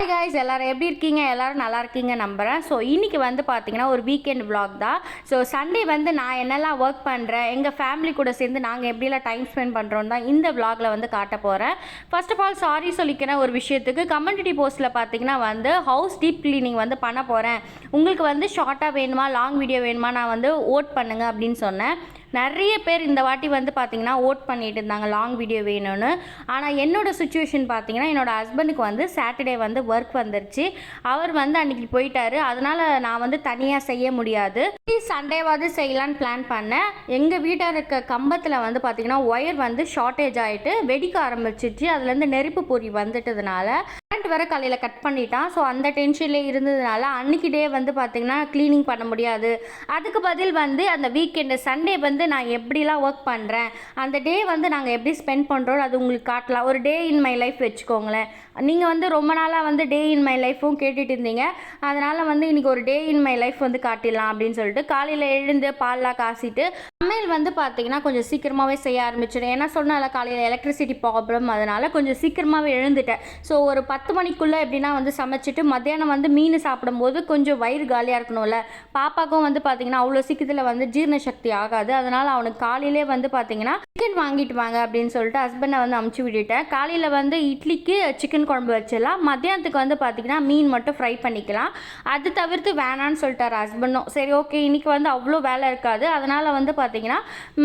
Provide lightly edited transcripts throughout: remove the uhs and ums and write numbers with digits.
Hi guys, எல்லோரும் எப்படி இருக்கீங்க? எல்லோரும் நல்லா இருக்கீங்க நம்புகிறேன். ஸோ இன்றைக்கி வந்து பார்த்திங்கன்னா ஒரு வீக்கெண்ட் vlog தான். ஸோ சண்டே வந்து நான் என்னெல்லாம் ஒர்க் பண்ணுறேன், எங்கள் ஃபேமிலி கூட சேர்ந்து நாங்கள் எப்படிலாம் டைம் ஸ்பெண்ட் பண்ணுறோம் தான் இந்த vlogல வந்து காட்ட போகிறேன். ஃபர்ஸ்ட் ஆஃப் ஆல் சாரி சொல்லிக்கிறேன் ஒரு விஷயத்துக்கு. கம்யூனிட்டி போஸ்ட்டில் பார்த்திங்கன்னா வந்து ஹவுஸ் டீப் க்ளீனிங் வந்து பண்ண போகிறேன், உங்களுக்கு வந்து ஷார்ட்டாக வேணுமா லாங் வீடியோ வேணுமா நான் வந்து ஓட் பண்ணுங்க அப்படின்னு சொன்னேன். நிறைய பேர் இந்த வாட்டி வந்து பார்த்திங்கன்னா ஓட் பண்ணிட்டு இருந்தாங்க லாங் வீடியோ வேணும்னு. ஆனால் என்னோடய சுச்சுவேஷன் பார்த்திங்கன்னா என்னோடய ஹஸ்பண்டுக்கு வந்து சாட்டர்டே வந்து ஒர்க் வந்துருச்சு. அவர் வந்து அன்றைக்கி போயிட்டாரு. அதனால் நான் வந்து தனியாக செய்ய முடியாது. சண்டேவாவது செய்யலான்னு பிளான் பண்ணேன். எங்கள் வீட்டில் இருக்க கம்பத்தில் வந்து பார்த்திங்கன்னா ஒயர் வந்து ஷார்ட்டேஜ் ஆகிட்டு வெடிக்க ஆரம்பிச்சிச்சு. அதுலேருந்து நெருப்பு பொறி வந்துட்டதுனால கரண்ட் வேறு காலையில் கட் பண்ணிட்டான். ஸோ அந்த டென்ஷன்லேயே இருந்ததுனால அன்றைக்கி டே வந்து பார்த்திங்கன்னா க்ளீனிங் பண்ண முடியாது. அதுக்கு பதில் வந்து அந்த வீக்கெண்டு சண்டே வந்து நான் எப்படிலாம் ஒர்க் பண்ணுறேன், அந்த டே வந்து நாங்கள் எப்படி ஸ்பெண்ட் பண்ணுறோம் அது உங்களுக்கு காட்டலாம். ஒரு டே இன் மை லைஃப் வச்சுக்கோங்களேன். நீங்கள் வந்து ரொம்ப நாளாக வந்து டே இன் மை லைஃப்பும் கேட்டுட்டு இருந்தீங்க. அதனால் வந்து இன்றைக்கி ஒரு டே இன் மை லைஃப் வந்து காட்டிடலாம் அப்படின்னு சொல்லிட்டு காலையில் எழுந்து பால்லாம் காசிட்டு சமையல் வந்து பார்த்திங்கன்னா கொஞ்சம் சீக்கிரமாகவே செய்ய ஆரம்பிச்சிடும். ஏன்னா சொன்னால காலையில் எலக்ட்ரிசிட்டி ப்ராப்ளம், அதனால் கொஞ்சம் சீக்கிரமாகவே எழுந்துட்டேன். ஸோ ஒரு 10 மணிக்குள்ளே எப்படின்னா வந்து சமைச்சிட்டு மத்தியானம் வந்து மீன் சாப்பிடும்போது கொஞ்சம் வயிறு காலியாக இருக்கணும்ல. பாப்பாக்கும் வந்து பார்த்திங்கன்னா அவ்வளோ சீக்கிரத்தில் வந்து ஜீரண சக்தி ஆகாது. அதனால் அவனுக்கு காலையிலே வந்து பார்த்திங்கன்னா சிக்கன் வாங்கிட்டு வாங்க அப்படின்னு சொல்லிட்டு ஹஸ்பண்டை வந்து அமுச்சு விட்டுட்டேன். காலையில் வந்து இட்லிக்கு சிக்கன் குழம்பு வச்சிடலாம், மத்தியானத்துக்கு வந்து பார்த்திங்கன்னா மீன் மட்டும் ஃப்ரை பண்ணிக்கலாம். அது தவிர்த்து வேணான்னு சொல்லிட்டார் ஹஸ்பண்டும். சரி ஓகே, இன்றைக்கி வந்து அவ்வளோ வேலை இருக்காது, அதனால் வந்து பார்த்திங்கன்னா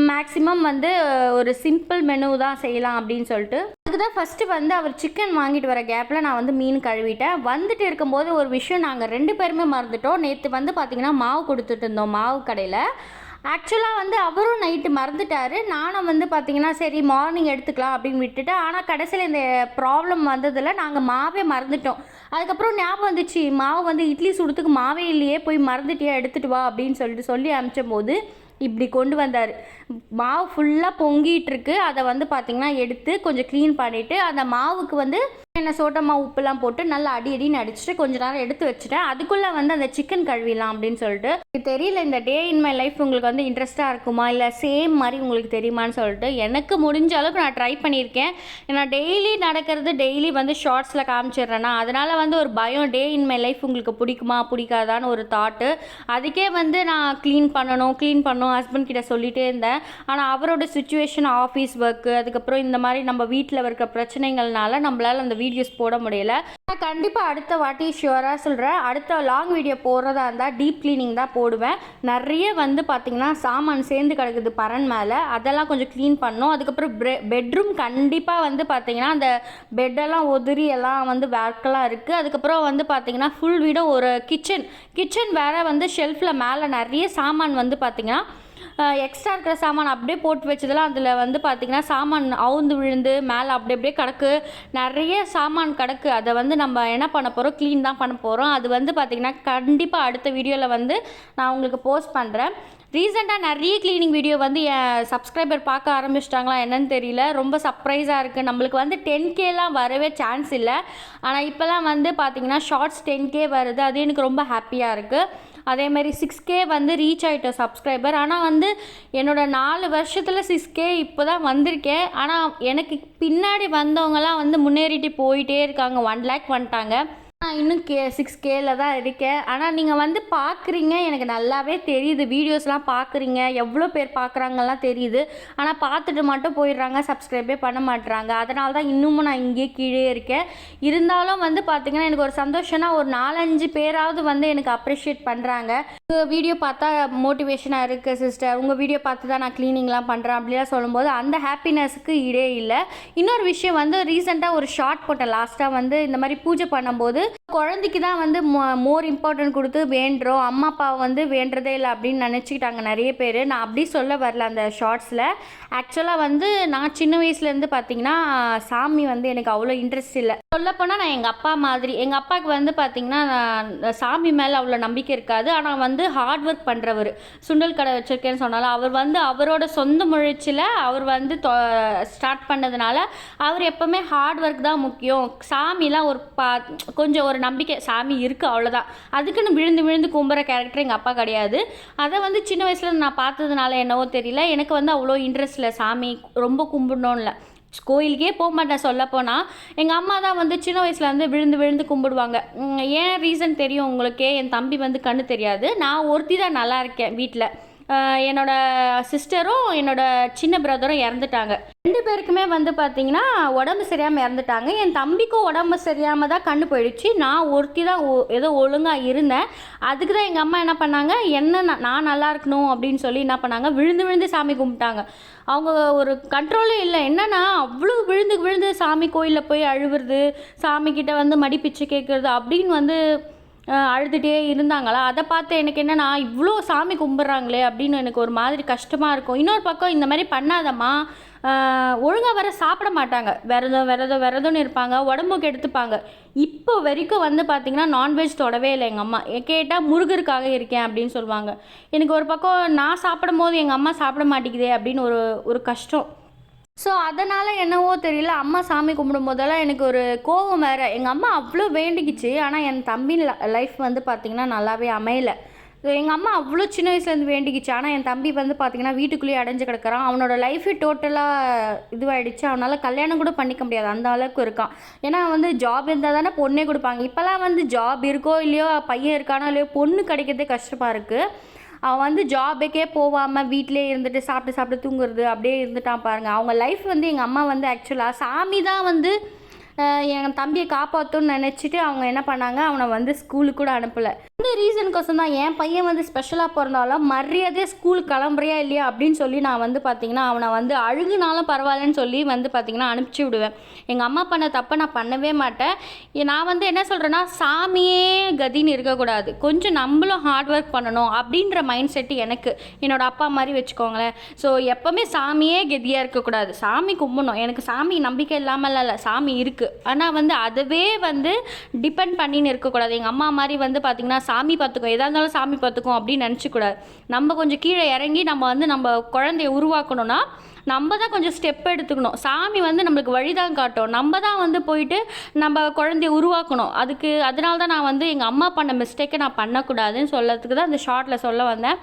மேக்ஸிமம் வந்து ஒரு சிம்பிள் மெனு தான் செய்யலாம் அப்படின்னு சொல்லிட்டு அதுதான் ஃபஸ்ட்டு வந்து அவர் சிக்கன் வாங்கிட்டு வர கேப்பில் நான் வந்து மீன் கழுவிட்டேன். வந்துட்டு இருக்கும்போது ஒரு விஷயம் நாங்கள் 2 பேருமே மறந்துட்டோம். நேற்று வந்து பார்த்திங்கன்னா மாவு கொடுத்துட்டு இருந்தோம் மாவு கடையில். ஆக்சுவலாக வந்து அவரும் நைட்டு மறந்துட்டார். நானும் வந்து பார்த்திங்கன்னா சரி மார்னிங் எடுத்துக்கலாம் அப்படின்னு விட்டுட்டு, ஆனால் கடைசியில் இந்த ப்ராப்ளம் வந்ததில் நாங்கள் மாவே மறந்துட்டோம். அதுக்கப்புறம் ஞாபகம் வந்துச்சு, மாவு வந்து இட்லி சுடுறதுக்கு மாவே இல்லையே, போய் மறந்துட்டியா எடுத்துகிட்டு வா அப்படின்னு சொல்லி அனுப்பிச்சும் போது இப்படி கொண்டு வந்தார். மாவு ஃபுல்லாக பொங்கிட்டுருக்கு. அதை வந்து பார்த்திங்கன்னா எடுத்து கொஞ்சம் க்ளீன் பண்ணிவிட்டு அந்த மாவுக்கு வந்து என்ன சோட்டமாக உப்புலாம் போட்டு நல்லா அடின்னு அடிச்சுட்டு கொஞ்ச நேரம் எடுத்து வச்சுட்டேன். அதுக்குள்ளே வந்து அந்த சிக்கன் கழுவிடலாம் அப்படின்னு சொல்லிட்டு. இது தெரியல இந்த டே இன் மை லைஃப் உங்களுக்கு வந்து இன்ட்ரெஸ்ட்டாக இருக்குமா இல்லை சேம் மாதிரி உங்களுக்கு தெரியுமான்னு சொல்லிட்டு எனக்கு முடிஞ்ச அளவுக்கு நான் ட்ரை பண்ணியிருக்கேன். ஏன்னா டெய்லி நடக்கிறது டெய்லி வந்து ஷார்ட்ஸில் காமிச்சிடுறேன்னா அதனால் வந்து ஒரு பயம், டே இன் மை லைஃப் உங்களுக்கு பிடிக்குமா பிடிக்காதான்னு ஒரு தாட்டு. அதுக்கே வந்து நான் க்ளீன் பண்ணணும் ஹஸ்பண்ட் கிட்ட சொல்லிகிட்டே இருந்தேன். ஆனால் அவரோட சுச்சுவேஷன் ஆஃபீஸ் ஒர்க்கு, அதுக்கப்புறம் இந்த மாதிரி நம்ம வீட்டில் இருக்க பிரச்சனைகள்னால நம்மளால் அந்த வீடியோஸ் போட முடியல. நான் கண்டிப்பாக அடுத்த வாட்டி ஷியூராக சொல்கிறேன், அடுத்த லாங் வீடியோ போடுறதா இருந்தால் டீப் க்ளீனிங் தான் போடுவேன். நிறைய வந்து பார்த்திங்கன்னா சாமான் சேர்ந்து கிடக்குது பரன் மேலே, அதெல்லாம் கொஞ்சம் க்ளீன் பண்ணணும். அதுக்கப்புறம் பெட்ரூம் கண்டிப்பாக வந்து பார்த்திங்கன்னா அந்த பெட்டெல்லாம் உதிரி எல்லாம் வந்து வேர்க்கெல்லாம் இருக்குது. அதுக்கப்புறம் வந்து பார்த்திங்கன்னா ஃபுல் வீடும் ஒரு கிச்சன் வேறு வந்து ஷெல்ஃபில் மேலே நிறைய சாமான் வந்து பார்த்திங்கன்னா எக்ஸ்ட்ரா இருக்கிற சாமான் அப்படியே போட்டு வச்சதெல்லாம் அதில் வந்து பார்த்திங்கன்னா சாமான் அவுந்து விழுந்து மேலே அப்படியே கிடக்கு. நிறைய சாமான் கிடக்கு. அதை வந்து நம்ம என்ன பண்ண போகிறோம், க்ளீன் தான் பண்ண போகிறோம். அது வந்து பார்த்திங்கன்னா கண்டிப்பாக அடுத்த வீடியோவில் வந்து நான் உங்களுக்கு போஸ்ட் பண்ணுறேன். ரீசெண்டாக நிறைய க்ளீனிங் வீடியோ வந்து என் சப்ஸ்கிரைபர் பார்க்க ஆரம்பிச்சிட்டாங்களா என்னன்னு தெரியல. ரொம்ப சர்ப்ரைஸாக இருக்குது. நம்மளுக்கு வந்து 10Kலாம் வரவே சான்ஸ் இல்லை. ஆனால் இப்போலாம் வந்து பார்த்திங்கன்னா ஷார்ட்ஸ் 10K வருது. அது எனக்கு ரொம்ப ஹாப்பியாக இருக்குது. அதேமாதிரி 6K வந்து ரீச் ஆகிட்டோம் சப்ஸ்கிரைபர். ஆனால் வந்து என்னோடய 4 வருஷத்தில் 6K இப்போ தான் வந்திருக்கேன். ஆனால் எனக்கு பின்னாடி வந்தவங்கலாம் வந்து முன்னேறிட்டு போயிட்டே இருக்காங்க. 1 lakh வந்துட்டாங்க. நான் இன்னும் 6Kல தான் இருக்கேன். ஆனால் நீங்கள் வந்து பார்க்குறீங்க, எனக்கு நல்லாவே தெரியுது. வீடியோஸ்லாம் பார்க்குறீங்க, எவ்வளோ பேர் பார்க்குறாங்கலாம் தெரியுது. ஆனால் பார்த்துட்டு மட்டும் போயிடுறாங்க, சப்ஸ்கிரைபே பண்ண மாட்டுறாங்க. அதனால தான் இன்னமும் நான் இங்கேயே கீழே இருக்கேன். இருந்தாலும் வந்து பார்த்திங்கன்னா எனக்கு ஒரு சந்தோஷம்னா ஒரு 4-5 பேராவது வந்து எனக்கு அப்ரிஷியேட் பண்ணுறாங்க. உங்கள் வீடியோ பார்த்தா மோட்டிவேஷனாக இருக்குது சிஸ்டர், உங்கள் வீடியோ பார்த்து தான் நான் க்ளீனிங்லாம் பண்ணுறேன் அப்படிலாம் சொல்லும்போது அந்த ஹாப்பினஸ்க்கு இடே இல்லை. இன்னொரு விஷயம் வந்து ரீசெண்டாக ஒரு ஷார்ட் போட்டேன் லாஸ்ட்டாக வந்து இந்த மாதிரி பூஜை பண்ணும்போது குழந்தைக்கு தான் வந்து மோர் இம்பார்ட்டன்ட் கொடுத்து வேண்டுறோம், அம்மா அப்பாவை வந்து வேண்டுறதே இல்லை அப்படின்னு நினச்சிக்கிட்டாங்க நிறைய பேர். நான் அப்படி சொல்ல வரல அந்த ஷார்ட்ஸில். ஆக்சுவலாக வந்து நான் சின்ன வயசுலேருந்து பார்த்திங்கன்னா சாமி வந்து எனக்கு அவ்வளோ இன்ட்ரெஸ்ட் இல்லை. சொல்லப்போனால் நான் எங்கள் அப்பா மாதிரி, எங்கள் அப்பாவுக்கு வந்து பார்த்திங்கன்னா சாமி மேலே அவ்வளோ நம்பிக்கை இருக்காது. ஆனால் வந்து ஹார்ட் ஒர்க் பண்ணுறவர், சுண்டல் கடை வச்சுருக்கேன்னு சொன்னாலும் அவர் வந்து அவரோட சொந்த முயற்சியில் அவர் வந்து ஸ்டார்ட் பண்ணதுனால அவர் எப்போவுமே ஹார்ட் ஒர்க் தான் முக்கியம். சாமிலாம் ஒரு கொஞ்சம் ஒரு நம்பிக்கை சாமி இருக்குது அவ்வளோதான். அதுக்குன்னு விழுந்து கும்புற கேரக்டர் எங்கள் அப்பா கிடையாது. அதை வந்து சின்ன வயசில் நான் பார்த்ததுனால என்னவோ தெரியல, எனக்கு வந்து அவ்வளோ இன்ட்ரெஸ்ட் இல்லை சாமி ரொம்ப கும்பிடணும்ல. கோயிலுக்கே போக மாட்டேன் சொல்லப்போனால். எங்கள் அம்மா தான் வந்து சின்ன வயசில் வந்து விழுந்து விழுந்து கும்பிடுவாங்க. ஏன் ரீசன் தெரியும் உங்களுக்கே. என் தம்பி வந்து கண்ணு தெரியாது. நான் ஒருத்தி தான் நல்லா இருக்கேன் வீட்டில். என்னோடய சிஸ்டரும் என்னோடய சின்ன பிரதரும் இறந்துட்டாங்க. 2 பேருக்குமே வந்து பார்த்திங்கன்னா உடம்பு சரியாமல் இறந்துட்டாங்க. என் தம்பிக்கும் உடம்பு சரியாமல் தான் கண்ணு போயிடுச்சு. நான் ஒருத்தி தான் ஏதோ ஒழுங்காக இருந்தேன். அதுக்கு தான் எங்கள் அம்மா என்ன பண்ணாங்க, நான் நல்லா இருக்கணும் அப்படின்னு சொல்லி என்ன பண்ணாங்க, விழுந்து விழுந்து சாமி கும்பிட்டாங்க. அவங்க ஒரு கண்ட்ரோலே இல்லை. என்னென்னா அவ்வளோ விழுந்து விழுந்து சாமி கோயிலில் போய் அழுவுறது, சாமிக்கிட்ட வந்து மடிப்பிச்சு கேட்குறது அப்படின்னு வந்து அழுதுகிட்டே இருந்தாங்களா. அதை பார்த்து எனக்கு என்னென்னா இவ்வளோ சாமி கும்பிட்றாங்களே அப்படின்னு எனக்கு ஒரு மாதிரி கஷ்டமாக இருக்கும். இன்னொரு பக்கம் இந்த மாதிரி பண்ணாதம்மா, ஒழுங்காக வர சாப்பிட மாட்டாங்க, விரதம்னு இருப்பாங்க, உடம்புக்கு எடுத்துப்பாங்க. இப்போ வரைக்கும் வந்து பார்த்திங்கன்னா நான்வெஜ் தொடவே இல்லை எங்கள் அம்மா. கேட்டால் முருகருக்காக இருக்கேன் அப்படின்னு சொல்லுவாங்க. எனக்கு ஒரு பக்கம் நான் சாப்பிடும் போது எங்கள் அம்மா சாப்பிட மாட்டேங்குதே அப்படின்னு ஒரு கஷ்டம். ஸோ அதனால் என்னவோ தெரியல, அம்மா சாமி கும்பிடும் போதெல்லாம் எனக்கு ஒரு கோபம் வேறு. எங்கள் அம்மா அவ்வளோ வேண்டிக்கிச்சு. ஆனால் என் தம்பி லைஃப் வந்து பார்த்திங்கன்னா நல்லாவே அமையலை. எங்கள் அம்மா அவ்வளோ சின்ன வயசுலேருந்து வேண்டிக்கிச்சு. ஆனால் என் தம்பி வந்து பார்த்திங்கன்னா வீட்டுக்குள்ளேயே அடைஞ்சு கிடக்கிறான். அவனோட லைஃபே டோட்டலாக இதுவாகிடுச்சு. அவனால் கல்யாணம் கூட பண்ணிக்க முடியாது, அந்த அளவுக்கு இருக்கான். ஏன்னா வந்து ஜாப் இருந்தால் தானே பொண்ணே கொடுப்பாங்க. இப்போல்லாம் வந்து ஜாப் இருக்கோ இல்லையோ, பையன் இருக்கானோ இல்லையோ, பொண்ணு கிடைக்கிறதே கஷ்டமாக இருக்குது. அவன் வந்து ஜாபுக்கே போகாமல் வீட்டிலே இருந்துட்டு சாப்பிட்டு தூங்குறது அப்படியே இருந்துட்டான் பாருங்கள். அவங்க லைஃப் வந்து எங்கள் அம்மா வந்து ஆக்சுவலாக சாமி தான் வந்து என் தம்பியை காப்பாற்றுன்னு நினச்சிட்டு அவங்க என்ன பண்ணாங்க, அவனை வந்து ஸ்கூலுக்கு கூட அனுப்பலை. இந்த ரீசனுக்கோசம் தான் என் பையன் வந்து ஸ்பெஷலாக பிறந்தாலும் மரியாதையே ஸ்கூலுக்கு கிளம்புறியா இல்லையா அப்படின்னு சொல்லி நான் வந்து பார்த்திங்கன்னா அவனை வந்து அழுகுனாலும் பரவாயில்லன்னு சொல்லி வந்து பார்த்திங்கன்னா அனுப்பிச்சி விடுவேன். எங்கள் அம்மா பண்ண தப்பை நான் பண்ணவே மாட்டேன். நான் வந்து என்ன சொல்கிறேன்னா, சாமியே கதின்னு இருக்கக்கூடாது, கொஞ்சம் நம்மளும் ஹார்ட் ஒர்க் பண்ணணும் அப்படின்ற மைண்ட் செட்டு எனக்கு என்னோடய அப்பா மாதிரி வச்சுக்கோங்களேன். ஸோ எப்போவுமே சாமியே கதியாக இருக்கக்கூடாது, சாமி கும்பிடணும். எனக்கு சாமி நம்பிக்கை இல்லாமல் இல்லை, சாமி இருக்குது. ஆனால் வந்து அதுவே வந்து டிபெண்ட் பண்ணின்னு இருக்கக்கூடாது. எங்கள் அம்மா மாதிரி வந்து பார்த்திங்கன்னா சாமி பார்த்துக்கும், எதாக இருந்தாலும் சாமி பார்த்துக்கும் அப்படின்னு நினச்சிக்கூடாது. நம்ம கொஞ்சம் கீழே இறங்கி நம்ம குழந்தைய உருவாக்கணும்னா நம்ம தான் கொஞ்சம் ஸ்டெப் எடுத்துக்கணும். சாமி வந்து நம்மளுக்கு வழி தான் காட்டும், நம்ம தான் வந்து போயிட்டு நம்ம குழந்தைய உருவாக்கணும். அதனால தான் நான் வந்து எங்கள் அம்மா பண்ண மிஸ்டேக்கை நான் பண்ணக்கூடாதுன்னு சொல்லறதுக்கு தான் அந்த ஷார்ட்டில் சொல்ல வந்தேன்.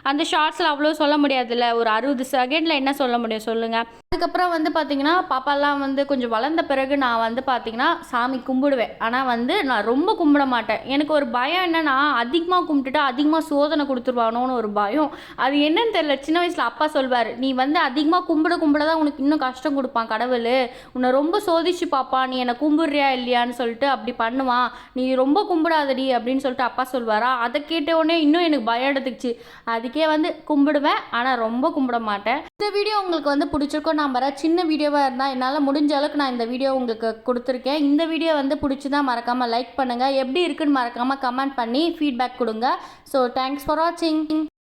அந்த ஷார்ட்ஸில் அவ்வளோ சொல்ல முடியாதுல்ல, ஒரு 60 செகண்டில் என்ன சொல்ல முடியும் சொல்லுங்கள். அதுக்கப்புறம் வந்து பார்த்திங்கன்னா பாப்பாலாம் வந்து கொஞ்சம் வளர்ந்த பிறகு நான் வந்து பார்த்திங்கன்னா சாமி கும்பிடுவேன். ஆனால் வந்து நான் ரொம்ப கும்பிட மாட்டேன். எனக்கு ஒரு பயம் என்னென்னா, அதிகமாக கும்பிட்டுட்டா அதிகமாக சோதனை கொடுத்துருவானோன்னு ஒரு பயம். அது என்னன்னு தெரியல. சின்ன வயசில் அப்பா சொல்வார், நீ வந்து அதிகமாக கும்பிட தான் உனக்கு இன்னும் கஷ்டம் கொடுப்பான் கடவுள், உன்னை ரொம்ப சோதிச்சு பாப்பா, நீ என்னை கும்பிட்றியா இல்லையான்னு சொல்லிட்டு அப்படி பண்ணுவான், நீ ரொம்ப கும்பிடாதடி அப்படின்னு சொல்லிட்டு அப்பா சொல்வாரா. அதை கேட்டவுடனே இன்னும் எனக்கு பயம் எடுத்துக்கிச்சு. அதுக்கே வந்து கும்பிடுவேன், ஆனால் ரொம்ப கும்பிட மாட்டேன். இந்த வீடியோ உங்களுக்கு வந்து பிடிச்சிருக்கோம் நம்புறேன். சின்ன வீடியோவாக இருந்தால் என்னால் முடிஞ்ச அளவுக்கு நான் இந்த வீடியோ உங்களுக்கு கொடுத்துருக்கேன். இந்த வீடியோ வந்து பிடிச்சிதான் மறக்காமல் லைக் பண்ணுங்கள், எப்படி இருக்குன்னு மறக்காமல் கமெண்ட் பண்ணி ஃபீட்பேக் கொடுங்க. ஸோ தேங்க்ஸ் ஃபார் வாட்சிங்.